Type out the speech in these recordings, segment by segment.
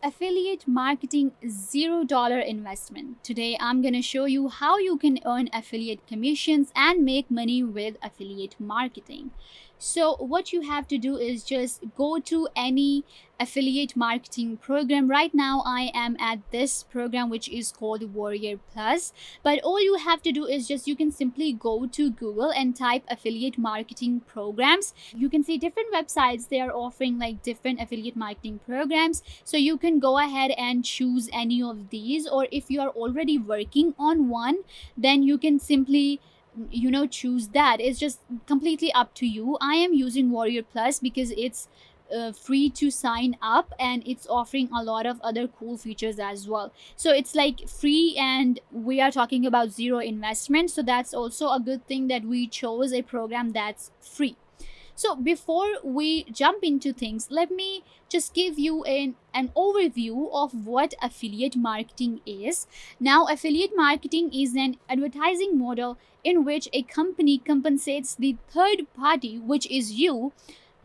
Affiliate marketing $0 investment. Today I'm going to show you how you can earn affiliate commissions and make money with affiliate marketing. So what you have to do is just go to any affiliate marketing program. Right now I am at this program which is called Warrior Plus, but all you have to do is just you can simply go to Google and type affiliate marketing programs. You can see different websites, they are offering like different affiliate marketing programs, so you can go ahead and choose any of these, or if you are already working on one, then you can simply choose that. It's just completely up to you. I am using Warrior Plus because it's free to sign up and it's offering a lot of other cool features as well. So it's like free and we are talking about zero investment, so that's also a good thing that we chose a program that's free. So before we jump into things, let me just give you an overview of what affiliate marketing is. Now, affiliate marketing is an advertising model in which a company compensates the third party, which is you,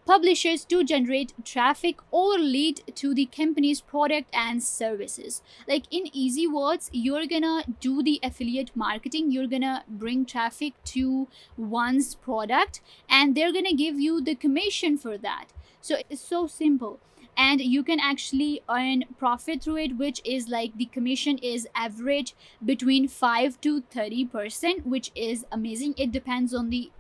publishers, to generate traffic or lead to the company's product and services. Like in easy words, you're gonna do the affiliate marketing, you're gonna bring traffic to one's product and they're gonna give you the commission for that. So it's so simple, and you can actually earn profit through it, which is like the commission is average between 5 to 30%, which is amazing. It depends on the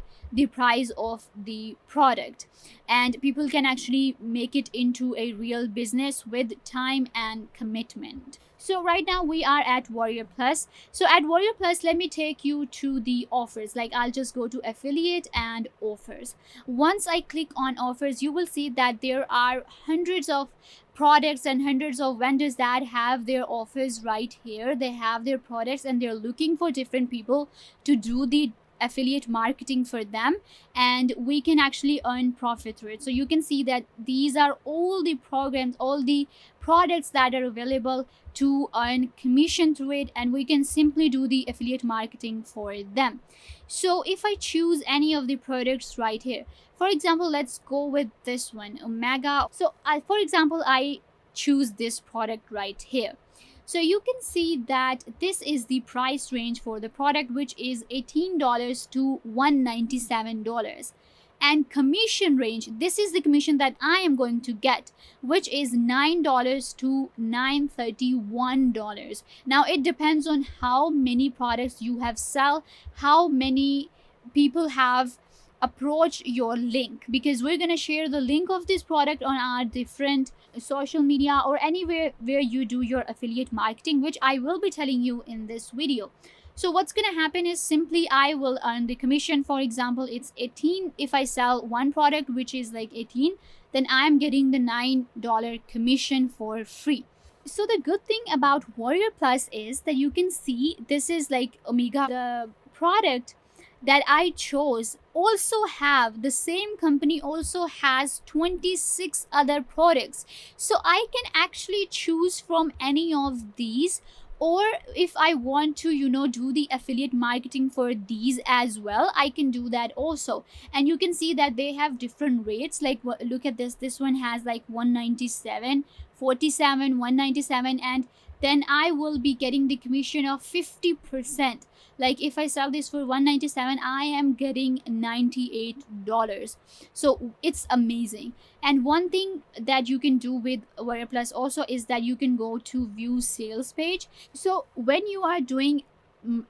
price of the product, and people can actually make it into a real business with time and commitment. So right now we are at Warrior Plus. So at Warrior Plus, let me take you to the offers. Like I'll just go to affiliate and offers. Once I click on offers, you will see that there are hundreds of products and hundreds of vendors that have their offers right here. They have their products and they're looking for different people to do the affiliate marketing for them, and we can actually earn profit through it. So you can see that these are all the programs, all the products that are available to earn commission through it, and we can simply do the affiliate marketing for them. So if I choose any of the products right here, for example, let's go with this one, Omega. So for example, I choose this product right here. So you can see that this is the price range for the product, which is $18 to $197. And commission range, this is the commission that I am going to get, which is $9 to $931. Now it depends on how many products you have sell, how many people have approach your link, because we're going to share the link of this product on our different social media or anywhere where you do your affiliate marketing, which I will be telling you in this video. So what's going to happen is simply I will earn the commission. For example, it's 18. If I sell one product which is like 18, then I'm getting the $9 commission for free. So the good thing about Warrior Plus is that you can see this is like Omega. The product that I chose also have the same company also has 26 other products. So I can actually choose from any of these, or if I want to do the affiliate marketing for these as well, I can do that also. And you can see that they have different rates. Like look at this one has like 197, 47, 197, and then I will be getting the commission of 50%. Like if I sell this for 197, I am getting $98. So it's amazing. And one thing that you can do with Warrior Plus also is that you can go to view sales page. So when you are doing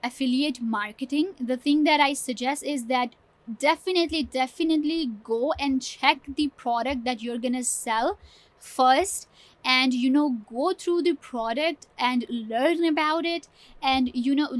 affiliate marketing, the thing that I suggest is that definitely go and check the product that you're gonna sell first, and go through the product and learn about it. And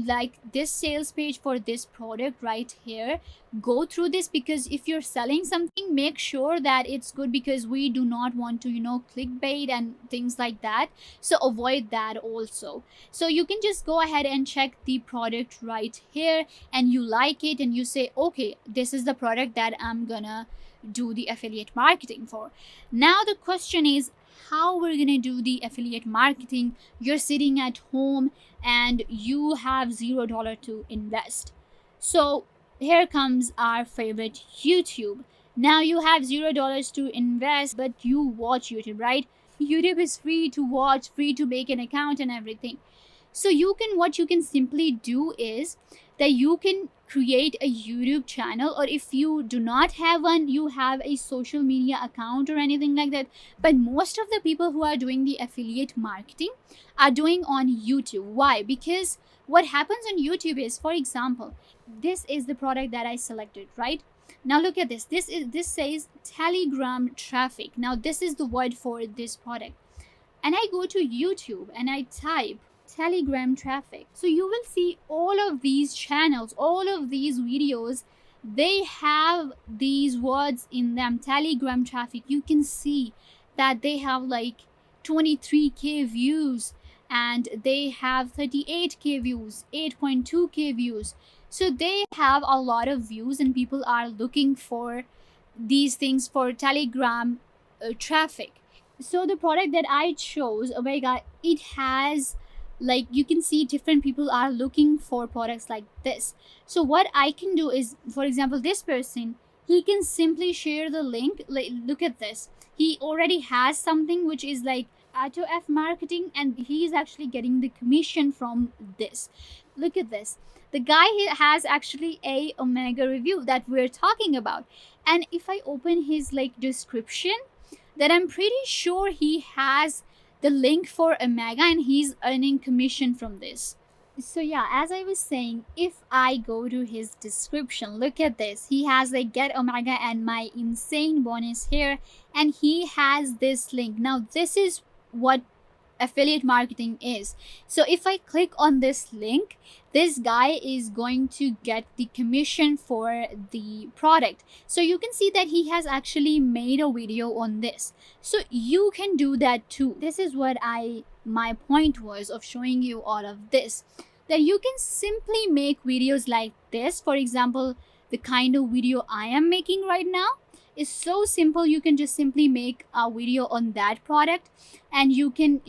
like this sales page for this product right here, go through this, because if you're selling something, make sure that it's good, because we do not want to clickbait and things like that. So avoid that also. So you can just go ahead and check the product right here, and you like it and you say, okay, this is the product that I'm gonna do the affiliate marketing for. Now the question is how we're gonna do the affiliate marketing. You're sitting at home and you have $0 to invest. So here comes our favorite, YouTube. Now you have $0 to invest, but you watch YouTube, right? YouTube is free to watch, free to make an account and everything. So you can, what you can simply do is that you can create a YouTube channel, or if you do not have one, you have a social media account or anything like that. But most of the people who are doing the affiliate marketing are doing on YouTube. Why? Because what happens on YouTube is, for example, this is the product that I selected, right? Now look at this. This says Telegram traffic. Now this is the word for this product. And I go to YouTube and I type Telegram traffic. So you will see all of these channels, all of these videos, they have these words in them, Telegram traffic. You can see that they have like 23k views, and they have 38k views, 8.2k views. So they have a lot of views, and people are looking for these things for Telegram traffic. So the product that I chose, Omega, it has, like, you can see different people are looking for products like this. So what I can do is, for example, this person, he can simply share the link. Like, look at this, he already has something which is like AutoF marketing, and he's actually getting the commission from this. Look at this, the guy has actually a Omega review that we're talking about. And if I open his like description, then I'm pretty sure he has the link for Omega and he's earning commission from this. So yeah, as I was saying, if I go to his description, look at this, he has like get Omega and my insane bonus here, and he has this link. Now this is what affiliate marketing is. So if I click on this link, this guy is going to get the commission for the product. So you can see that he has actually made a video on this. So you can do that too. This is what my point was of showing you all of this, that you can simply make videos like this. For example, the kind of video I am making right now is so simple. You can just simply make a video on that product, and you can,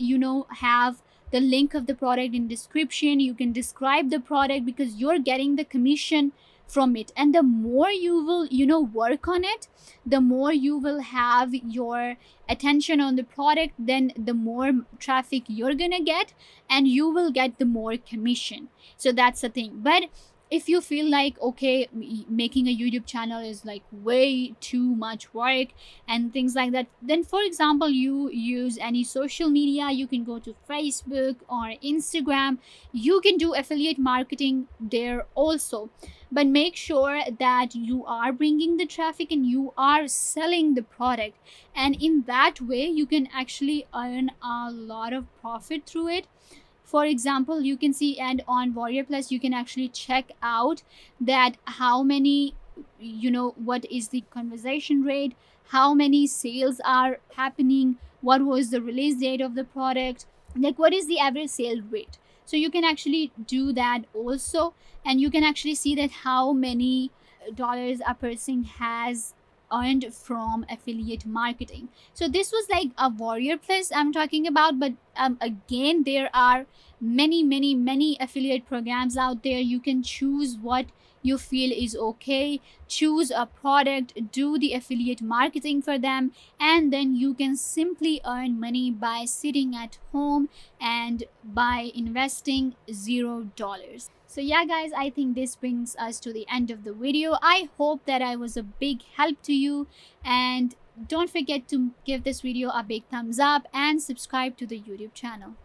have the link of the product in description. You can describe the product, because you're getting the commission from it. And the more you will, work on it, the more you will have your attention on the product, then the more traffic you're gonna get, and you will get the more commission. So that's the thing. But if you feel like, okay, making a YouTube channel is like way too much work and things like that, then for example, you use any social media, you can go to Facebook or Instagram, you can do affiliate marketing there also. But make sure that you are bringing the traffic and you are selling the product, and in that way you can actually earn a lot of profit through it. For example, you can see, and on Warrior Plus you can actually check out that how many, what is the conversion rate, how many sales are happening, what was the release date of the product, like what is the average sale rate. So you can actually do that also, and you can actually see that how many dollars a person has earned from affiliate marketing. So this was like a Warrior Plus I'm talking about, but again, there are many affiliate programs out there. You can choose what you feel is okay, choose a product, do the affiliate marketing for them, and then you can simply earn money by sitting at home and by investing $0. So yeah guys, I think this brings us to the end of the video. I hope that I was a big help to you, and don't forget to give this video a big thumbs up and subscribe to the YouTube channel.